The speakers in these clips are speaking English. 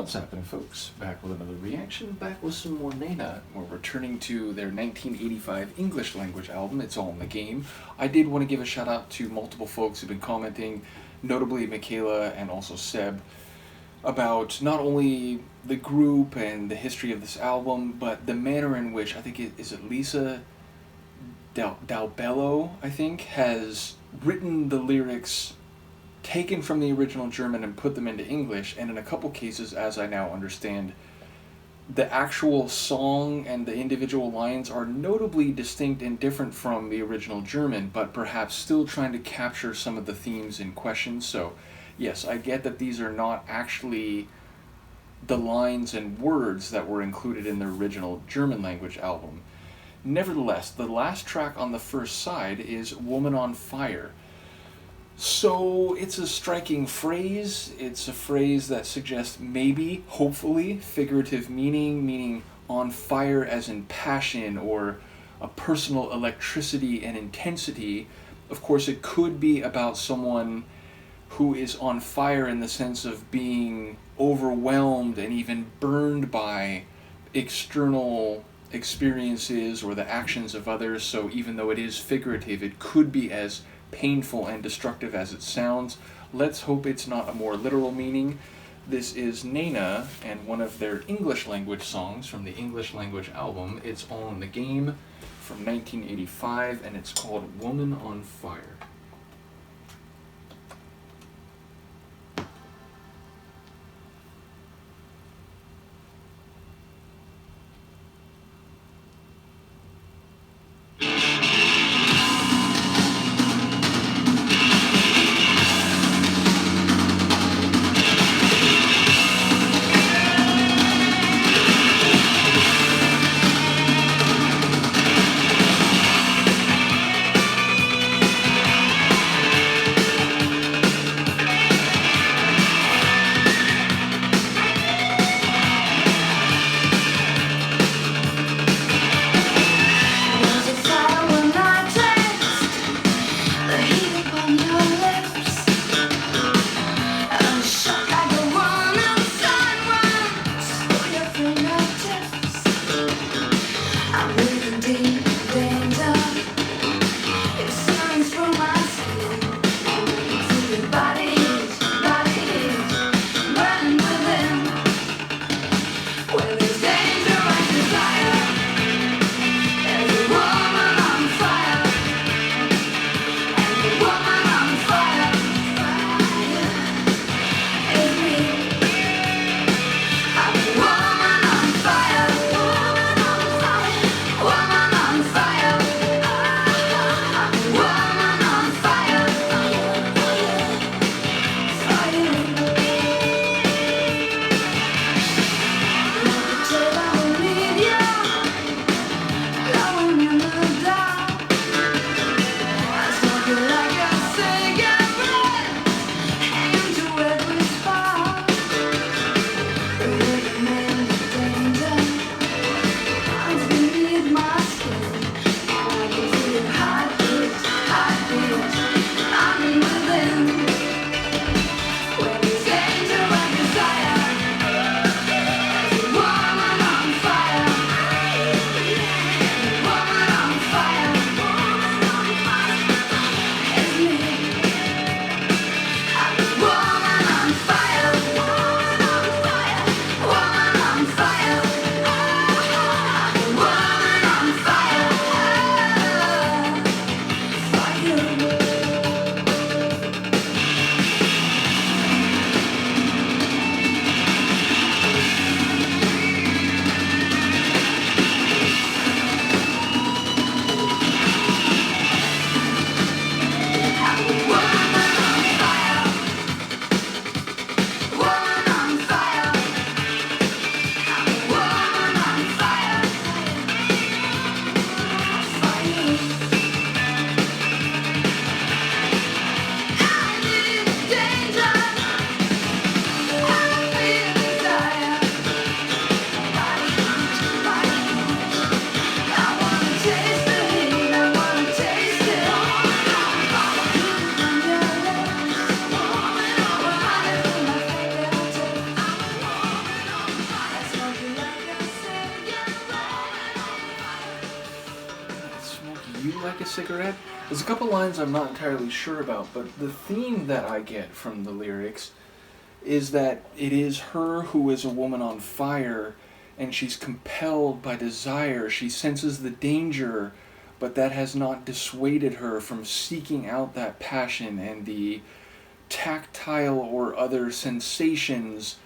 What's happening, folks? Back with another reaction, back with some more Nena. We're returning to their 1985 English language album, It's All in the Game. I did want to give a shout out to multiple folks who've been commenting, notably Michaela and also Seb, about not only the group and the history of this album, but the manner in which, I think is it Lisa Dalbello, I think, has written the lyrics taken from the original German and put them into English, and in a couple cases, as I now understand, the actual song and the individual lines are notably distinct and different from the original German, but perhaps still trying to capture some of the themes in question. So yes, I get that these are not actually the lines and words that were included in the original German language album. Nevertheless, the last track on the first side is Woman on Fire. So it's a striking phrase. It's a phrase that suggests maybe, hopefully, figurative meaning on fire as in passion or a personal electricity and intensity. Of course, it could be about someone who is on fire in the sense of being overwhelmed and even burned by external experiences or the actions of others. So even though it is figurative, it could be as painful and destructive as it sounds. Let's hope it's not a more literal meaning. This is Nena and one of their English language songs from the English language album It's All in the Game from 1985, and it's called Woman on Fire. like a cigarette. There's a couple lines I'm not entirely sure about, but the theme that I get from the lyrics is that it is her who is a woman on fire, and she's compelled by desire. She senses the danger, but that has not dissuaded her from seeking out that passion and the tactile or other sensations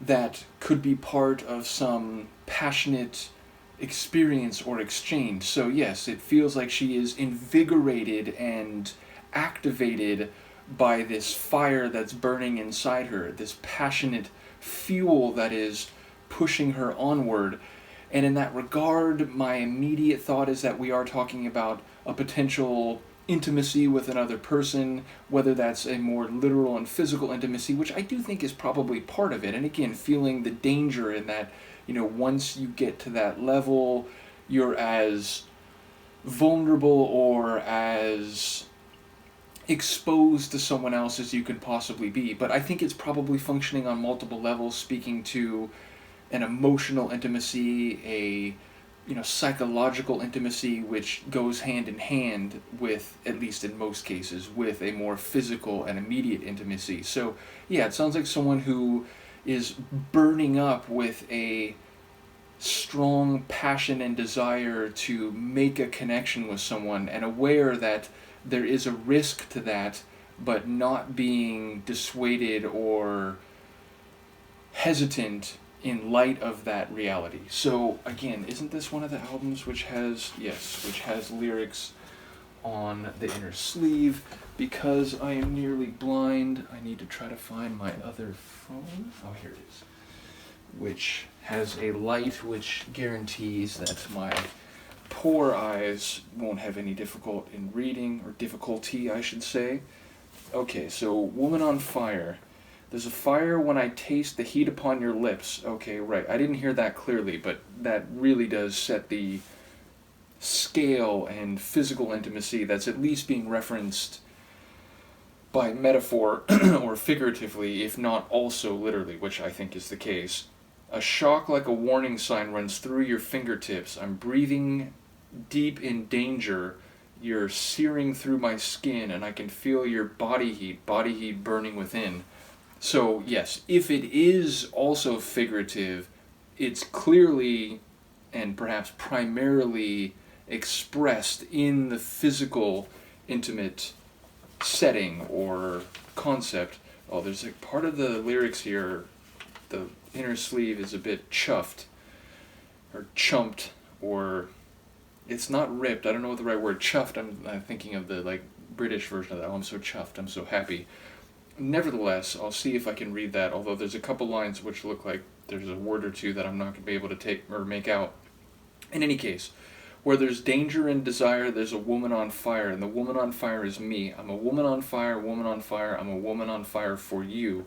that could be part of some passionate experience or exchange. So yes, it feels like she is invigorated and activated by this fire that's burning inside her, this passionate fuel that is pushing her onward. And in that regard, my immediate thought is that we are talking about a potential intimacy with another person, whether that's a more literal and physical intimacy, which I do think is probably part of it. And again, feeling the danger in that, once you get to that level, you're as vulnerable or as exposed to someone else as you can possibly be. But I think it's probably functioning on multiple levels, speaking to an emotional intimacy, a psychological intimacy, which goes hand in hand with, at least in most cases, with a more physical and immediate intimacy. So yeah, it sounds like someone who is burning up with a strong passion and desire to make a connection with someone, and aware that there is a risk to that, but not being dissuaded or hesitant in light of that reality. So again, isn't this one of the albums which has lyrics on the inner sleeve? Because I am nearly blind, I need to try to find my other phone. Oh, here it is. Which has a light which guarantees that my poor eyes won't have any difficulty in reading, or difficulty, I should say. Okay, so Woman on Fire. There's a fire when I taste the heat upon your lips. Okay, right. I didn't hear that clearly, but that really does set the scale and physical intimacy that's at least being referenced by metaphor or figuratively, if not also literally, which I think is the case. A shock like a warning sign runs through your fingertips. I'm breathing deep in danger. You're searing through my skin, and I can feel your body heat burning within. So yes, if it is also figurative, it's clearly and perhaps primarily expressed in the physical, intimate setting or concept. Oh, there's a part of the lyrics here, the inner sleeve is a bit chuffed, or chumped, or it's not ripped, I don't know what the right word, chuffed, I'm thinking of the British version of that. Oh, I'm so chuffed, I'm so happy. Nevertheless, I'll see if I can read that, although there's a couple lines which look like there's a word or two that I'm not going to be able to take or make out. In any case, where there's danger and desire, there's a woman on fire, and the woman on fire is me. I'm a woman on fire, woman on fire, I'm a woman on fire for you.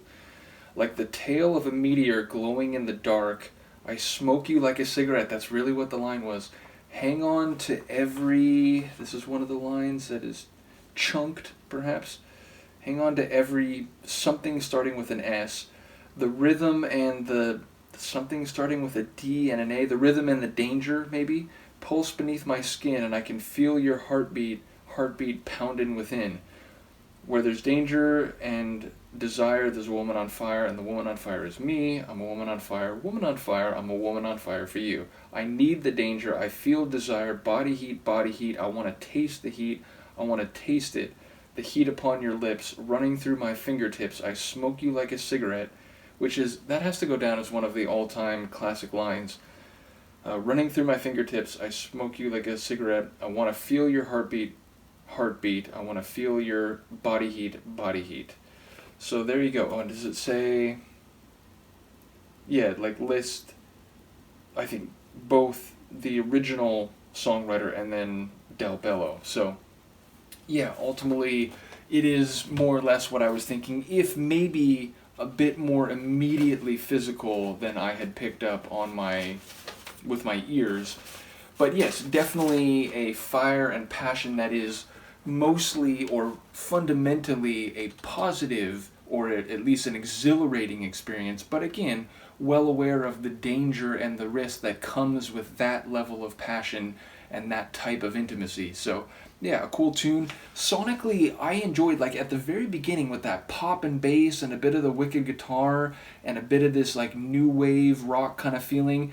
Like the tail of a meteor glowing in the dark, I smoke you like a cigarette. That's really what the line was. Hang on to every... This is one of the lines that is chunked, perhaps. Hang on to every something starting with an S. The rhythm and the something starting with a D and an A. The rhythm and the danger, maybe. Pulse beneath my skin, and I can feel your heartbeat pounding within. Where there's danger and desire, there's a woman on fire, and the woman on fire is me. I'm a woman on fire, I'm a woman on fire for you. I need the danger, I feel desire, body heat, I want to taste the heat, I want to taste it. The heat upon your lips, running through my fingertips, I smoke you like a cigarette, that has to go down as one of the all-time classic lines. Running through my fingertips, I smoke you like a cigarette, I want to feel your heartbeat, I want to feel your body heat. So there you go. Oh, does it say... Yeah, list, I think, both the original songwriter and then Del Bello. So, yeah, ultimately, it is more or less what I was thinking, if maybe a bit more immediately physical than I had picked up with my ears. But yes, definitely a fire and passion that is mostly or fundamentally a positive, or at least an exhilarating experience, but again, well aware of the danger and the risk that comes with that level of passion and that type of intimacy. So yeah, a cool tune. Sonically, I enjoyed, like, at the very beginning with that pop and bass and a bit of the wicked guitar and a bit of this like new wave rock kind of feeling.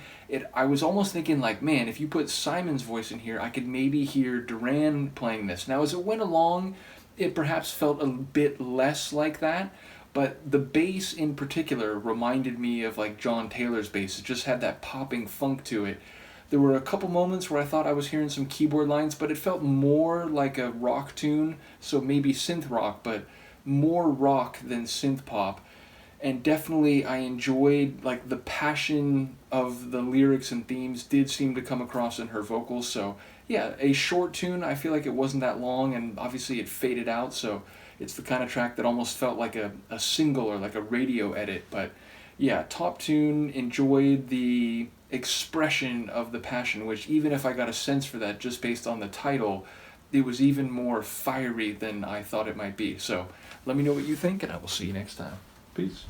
I was almost thinking like, man, if you put Simon's voice in here, I could maybe hear Duran playing this. Now as it went along, it perhaps felt a bit less like that, but the bass in particular reminded me of like John Taylor's bass. It just had that popping funk to it. There were a couple moments where I thought I was hearing some keyboard lines, but it felt more like a rock tune, so maybe synth rock, but more rock than synth pop. And definitely I enjoyed, like, the passion of the lyrics and themes did seem to come across in her vocals. So yeah, a short tune. I feel like it wasn't that long, and obviously it faded out, so it's the kind of track that almost felt like a single or like a radio edit. But yeah, top tune. Enjoyed the expression of the passion, which, even if I got a sense for that just based on the title, it was even more fiery than I thought it might be. So let me know what you think, and I will see you next time. Peace.